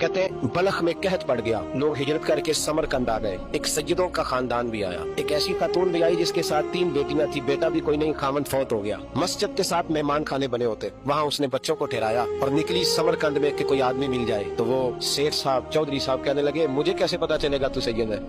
कहते हैं बलख में कहत पड़ गया, लोग हिजरत करके समरकंद आ गए। एक सज्जदों का खानदान भी आया, एक ऐसी खातून भी आई जिसके साथ 3 बेटियां थी, बेटा भी कोई नहीं, खामन फौत हो गया। मस्जिद के साथ मेहमान खाने बने होते, वहाँ उसने बच्चों को ठहराया और निकली समरकंद में कि कोई आदमी मिल जाए। तो वो सेठ साहब, चौधरी साहब कहने लगे, मुझे कैसे पता चलेगा तू सैयद है?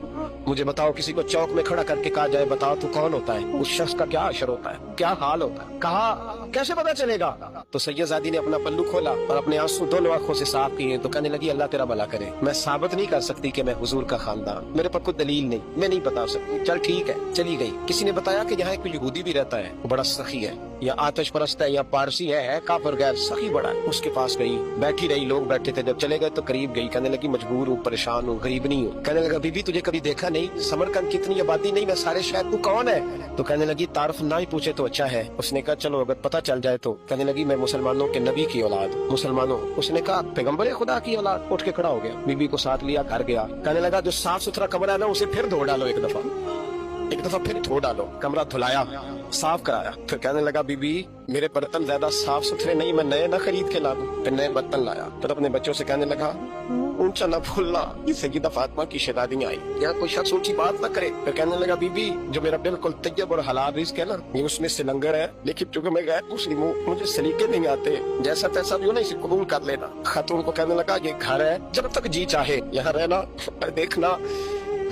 मुझे बताओ, किसी को चौक में खड़ा करके कहा जाए बताओ तू कौन होता है, उस शख्स का क्या अशर होता है, क्या हाल होता है, कहा कैसे पता चलेगा? तो सैयदजादी ने अपना पल्लू खोला और अपने आंसू दोनों आंखों से साफ किए। तो कहने लगी, अल्लाह तेरा भला करे, मैं साबित नहीं कर सकती कि मैं हुजूर का खानदान, मेरे पास कोई दलील नहीं, मैं नहीं बता सकती। चल ठीक है, चली गई। किसी ने बताया कि यहाँ एक यहूदी भी रहता है, वो बड़ा सखी है, या आतिश परस्त है, या पारसी है, काफिर गैर, सखी बड़ा है। उसके पास गई, बैठी रही, लोग बैठे थे। जब चले गए तो करीब गई, कहने लगी, मजबूर हूँ, परेशान हूँ, गरीब नहीं हूँ। कहने लगा, बीबी तुझे कभी देखा नहीं, समरकंद कितनी आबादी नहीं, मैं सारे शहर, तू कौन है? तो कहने लगी, तारुफ ना ही पूछे तो अच्छा है। उसने कहा चलो अगर पता चल जाए तो। कहने लगी, मैं मुसलमानों के नबी की औलाद, मुसलमानों। उसने कहा, पैगम्बर खुदा की औलाद। उठ के खड़ा हो गया, बीबी को साथ लिया, घर गया। कहने लगा, जो साफ सुथरा कमरा है ना, उसे फिर धो डालो, एक दफा फिर धो डालो। कमरा धुलाया, साफ कराया। फिर कहने लगा, बीबी मेरे बर्तन ज्यादा साफ सुथरे नहीं, मैं नए ना खरीद के ला दूं। फिर नए बर्तन लाया। फिर अपने बच्चों से कहने लगा, ऊंचा न भूलना, ये सैयदा फातिमा की शहजादी आई, यहाँ कोई शख्स ऊंची बात न करे। फिर कहने लगा, बीबी जो मेरा बिल्कुल तैयब और हलाल रिज़्क़ है ना, ये उसमें से लंगर है, लेकिन चूंकि मैं गैर मुस्लिम हूँ, मुझे सलीके नहीं आते, जैसा तैसा भी हो ना, इसे कबूल कर लेना। खातून को कहने लगा, ये घर है, जब तक जी चाहे यहाँ रहना, देखना,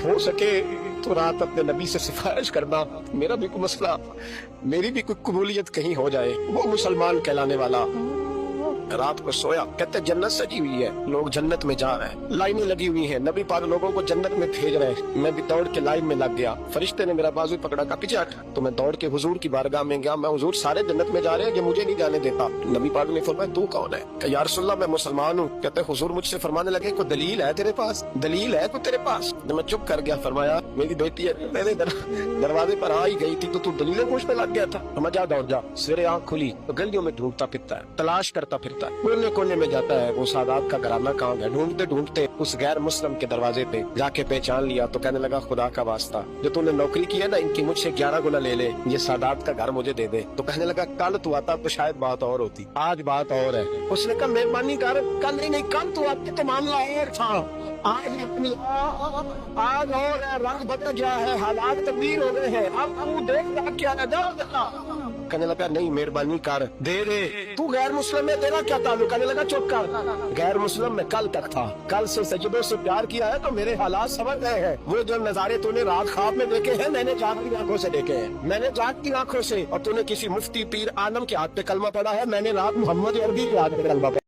हो सके तो रात अपने नबी से सिफारिश करना, मेरा भी कोई मसला, मेरी भी कोई कबूलियत कहीं हो जाए। वो मुसलमान कहलाने वाला रात को सोया। कहते जन्नत सजी हुई है, लोग जन्नत में जा रहे हैं, लाइनें लगी हुई हैं, नबी पाक लोगों को जन्नत में भेज रहे हैं। मैं भी दौड़ के लाइन में लग गया। फरिश्ते ने मेरा बाजू पकड़ा, का पीछे हट। तो मैं दौड़ के हुजूर की बारगाह में गया। मैं, हुजूर सारे जन्नत में जा रहे हैं, ये मुझे नहीं जाने देता। नबी पाक ने फरमाया, तू कौन है? कहा, या रसूलल्लाह मैं मुसलमान हूँ। कहते हुजूर मुझसे फरमाने लगे, कोई दलील है तेरे पास? दलील है कोई तेरे पास? मैं चुप कर गया। फरमाया, मेरी बेटी है, मेरे दरवाजे पर आ ही गई थी तो तू दलीलें पूछने लग गया था। मैं, जा दौड़ जा। सवेरे आँख खुली तो गलियों में ढूंढता फिरता है, तलाश करता फिरता है, कोने कोने में जाता है, वो सादात का घराना कहाँ है। ढूंढते ढूंढते उस गैर मुस्लिम के दरवाजे पे जाके पहचान लिया। तो कहने लगा, खुदा का वास्ता, जो तूने नौकरी की है ना, इनकी मुझसे 11 गुना ले ले, ये सादात का घर मुझे दे दे। तो कहने लगा, कल तू आता तो शायद बात और होती, आज बात और है। उसने कहा, मेहरबानी कर। कल नहीं, कल तू आती तो मामला और था, आज और है, रंग बदल गया है, हालात तब्दील हो गए हैं, अब तू देख क्या है। कहने लगा, नहीं मेहरबानी कर, दे दे। तू गैर मुस्लिम है, तेरा क्या ताल्लुक? कहने लगा, चुप कर, गैर मुस्लिम में कल तक था, कल से सजदों से प्यार किया है तो मेरे हालात समझ गए हैं। वो जो नजारे तूने रात ख्वाब में देखे हैं, मैंने जाग की आंखों से देखे हैं, मैंने जाग की आंखों से। और तूने किसी मुफ्ती पीर आलम के हाथ पे कलमा पढ़ा है, मैंने रात मोहम्मद अरबी के हाथ पे कलमा पढ़ा।